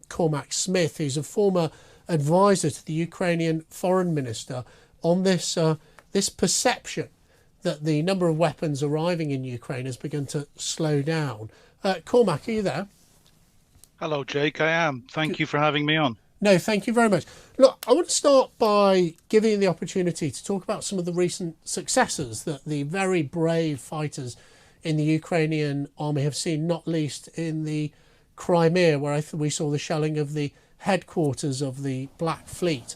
Cormac Smith, who's a former advisor to the Ukrainian foreign minister, on this perception that the number of weapons arriving in Ukraine has begun to slow down. Cormac, are you there? Hello, Jake. I am. Thank Good. you for having me on. No, thank you very much. Look, I want to start by giving you the opportunity to talk about some of the recent successes that the very brave fighters in the Ukrainian army have seen, not least in the Crimea, where we saw the shelling of the headquarters of the Black Fleet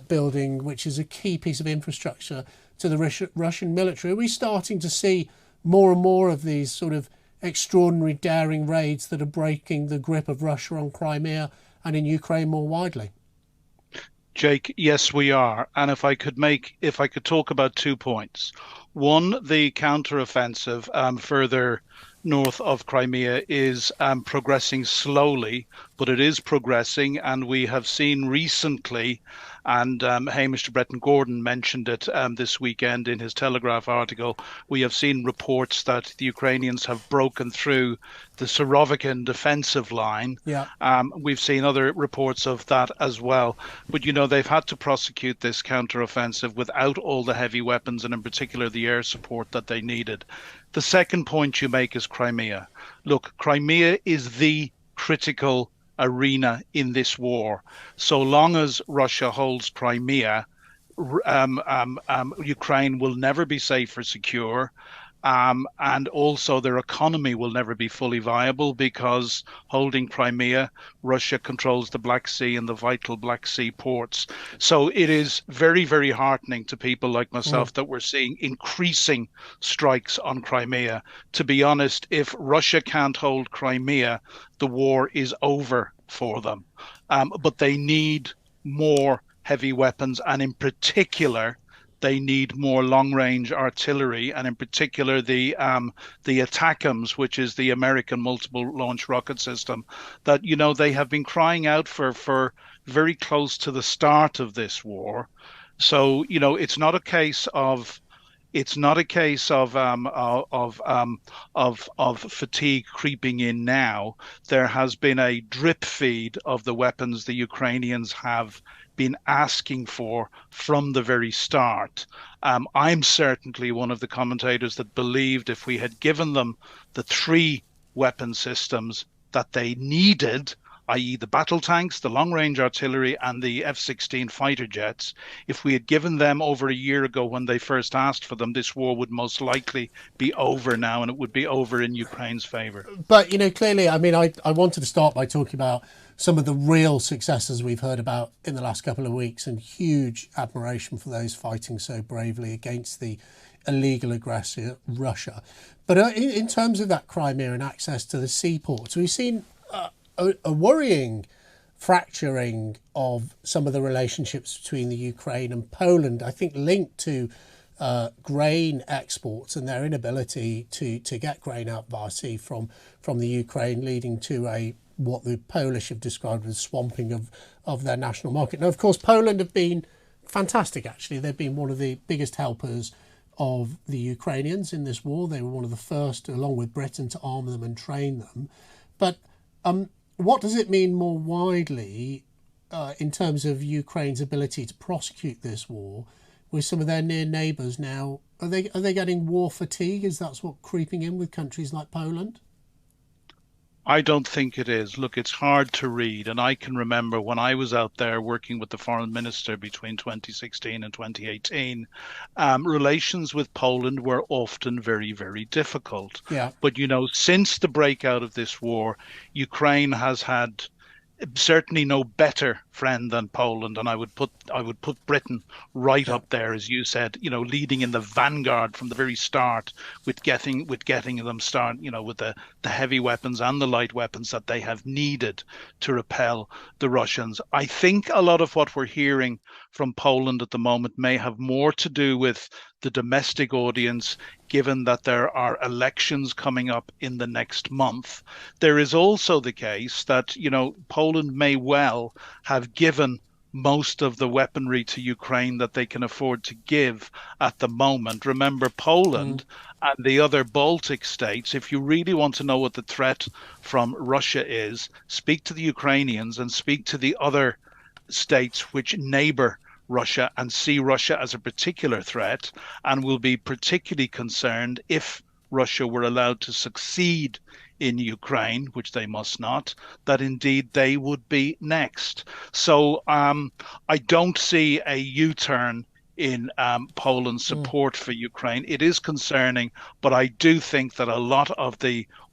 building, which is a key piece of infrastructure to the Russian military. Are we starting to see more and more of these sort of extraordinary, daring raids that are breaking the grip of Russia on Crimea and in Ukraine more widely? Jake, yes, we are. And if I could talk about 2 points. One, the counteroffensive further north of Crimea is progressing slowly, but it is progressing. And we have seen recently, and Hamish de Bretton Gordon mentioned it this weekend in his Telegraph article, we have seen reports that the Ukrainians have broken through the Surovikin defensive line. Yeah. We've seen other reports of that as well. But, they've had to prosecute this counteroffensive without all the heavy weapons and in particular the air support that they needed. The second point you make is Crimea. Look, Crimea is the critical arena in this war. So long as Russia holds Crimea, Ukraine will never be safe or secure. And also their economy will never be fully viable because holding Crimea, Russia controls the Black Sea and the vital Black Sea ports. So it is very, very heartening to people like myself that we're seeing increasing strikes on Crimea. To be honest, if Russia can't hold Crimea, the war is over for them. But they need more heavy weapons, and in particular, they need more long-range artillery, and in particular the ATACMS, which is the American multiple-launch rocket system, that they have been crying out for very close to the start of this war. So it's not a case of fatigue creeping in now. There has been a drip feed of the weapons the Ukrainians have been asking for from the very start. I'm certainly one of the commentators that believed if we had given them the three weapon systems that they needed, i.e. the battle tanks, the long-range artillery, and the F-16 fighter jets, if we had given them over a year ago when they first asked for them, this war would most likely be over now, and it would be over in Ukraine's favour. But, clearly, I mean, I wanted to start by talking about some of the real successes we've heard about in the last couple of weeks, and huge admiration for those fighting so bravely against the illegal aggressor, Russia. But in terms of that Crimea and access to the seaports, we've seen a worrying fracturing of some of the relationships between the Ukraine and Poland, I think linked to grain exports and their inability to get grain out via sea from the Ukraine, leading to what the Polish have described as swamping of their national market. Now, of course, Poland have been fantastic, actually. They've been one of the biggest helpers of the Ukrainians in this war. They were one of the first, along with Britain, to arm them and train them. But what does it mean more widely in terms of Ukraine's ability to prosecute this war with some of their near neighbours now? Are they getting war fatigue? Is that what's creeping in with countries like Poland? I don't think it is. Look, it's hard to read. And I can remember when I was out there working with the foreign minister between 2016 and 2018, relations with Poland were often very, very difficult. Yeah. But, since the breakout of this war, Ukraine has had certainly no better friend than Poland, and I would put Britain right up there, as you said, leading in the vanguard from the very start with getting them start, with the heavy weapons and the light weapons that they have needed to repel the Russians. I think a lot of what we're hearing from Poland at the moment may have more to do with the domestic audience, given that there are elections coming up in the next month. There is also the case that, Poland may well have given most of the weaponry to Ukraine that they can afford to give at the moment. Remember, Poland and the other Baltic states, if you really want to know what the threat from Russia is, speak to the Ukrainians and speak to the other states which neighbor Russia and see Russia as a particular threat and will be particularly concerned if Russia were allowed to succeed in Ukraine, which they must not, that indeed they would be next. So I don't see a U-turn in Poland's support for Ukraine. It is concerning, but I do think that a lot of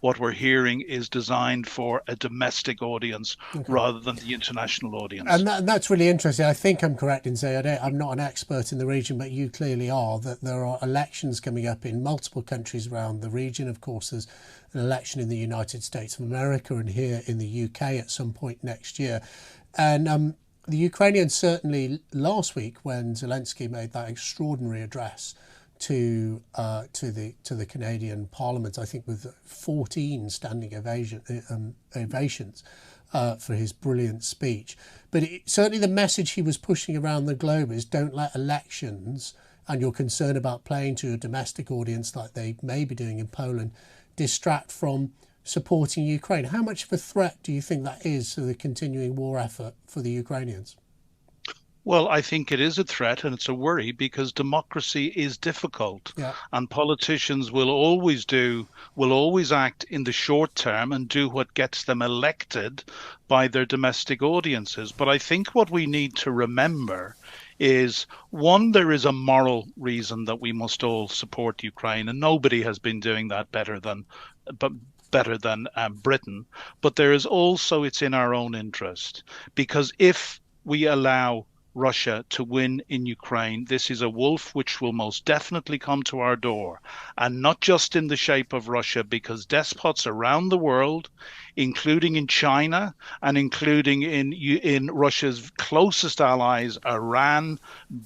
what we're hearing is designed for a domestic audience rather than the international audience. And that's really interesting. I think I'm correct in saying I'm not an expert in the region, but you clearly are, that there are elections coming up in multiple countries around the region. Of course, there's an election in the United States of America and here in the UK at some point next year. And the Ukrainians certainly last week, when Zelensky made that extraordinary address to the Canadian Parliament, I think with 14 standing ovations for his brilliant speech. But certainly the message he was pushing around the globe is don't let elections and your concern about playing to a domestic audience like they may be doing in Poland distract from supporting Ukraine. How much of a threat do you think that is to the continuing war effort for the Ukrainians? Well, I think it is a threat and it's a worry because democracy is difficult, and politicians will always act in the short term and do what gets them elected by their domestic audiences. But I think what we need to remember is, one, there is a moral reason that we must all support Ukraine, and nobody has been doing that better than Britain. But there is also, it's in our own interest, because if we allow Russia to win in Ukraine, this is a wolf which will most definitely come to our door, and not just in the shape of Russia, because despots around the world, including in China and including in Russia's closest allies, Iran,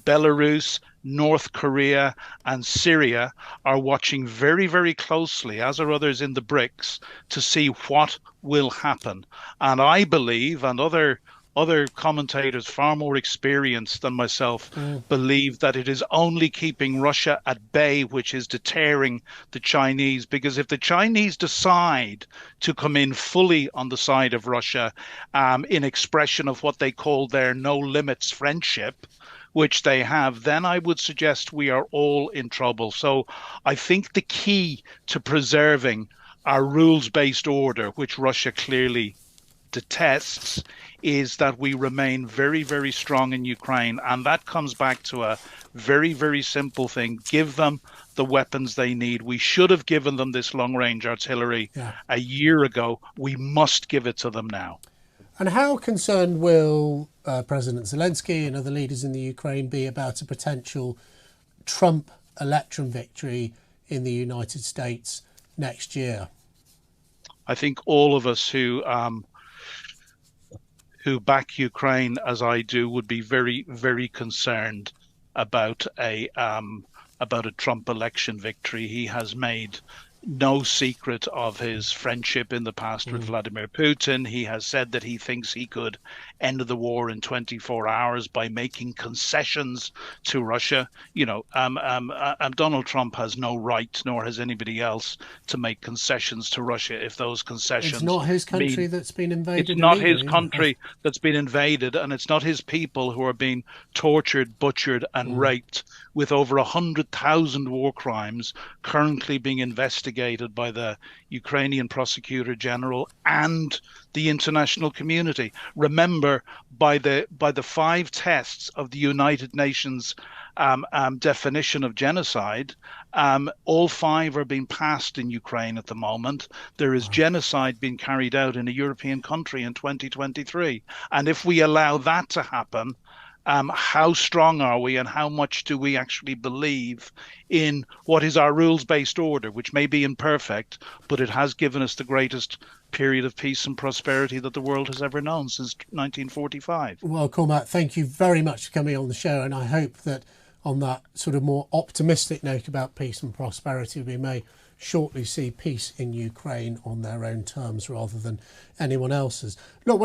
Belarus, North Korea and Syria, are watching very, very closely, as are others in the BRICS, to see what will happen. And I believe, and other commentators far more experienced than myself believe, that it is only keeping Russia at bay which is deterring the Chinese. Because if the Chinese decide to come in fully on the side of Russia in expression of what they call their no limits friendship, which they have, then I would suggest we are all in trouble. So I think the key to preserving our rules-based order, which Russia clearly detests, is that we remain very, very strong in Ukraine. And that comes back to a very, very simple thing. Give them the weapons they need. We should have given them this long-range artillery a year ago. We must give it to them now. And how concerned will President Zelensky and other leaders in the Ukraine be about a potential Trump election victory in the United States next year? I think all of us who back Ukraine, as I do, would be very, very concerned about a Trump election victory. He has made no secret of his friendship in the past with Vladimir Putin. He has said that he thinks he could end the war in 24 hours by making concessions to Russia. Donald Trump has no right, nor has anybody else, to make concessions to Russia if those concessions... It's not his country that's been invaded. It's not his country that's been invaded, and it's not his people who are being tortured, butchered and raped, with over 100,000 war crimes currently being investigated by the Ukrainian Prosecutor General and the international community. Remember, by the 5 tests of the United Nations definition of genocide, all 5 are being passed in Ukraine at the moment. There is genocide being carried out in a European country in 2023. And if we allow that to happen, how strong are we, and how much do we actually believe in what is our rules-based order, which may be imperfect, but it has given us the greatest period of peace and prosperity that the world has ever known since 1945. Well, Cormac, thank you very much for coming on the show, and I hope that on that sort of more optimistic note about peace and prosperity, we may shortly see peace in Ukraine on their own terms rather than anyone else's. Look,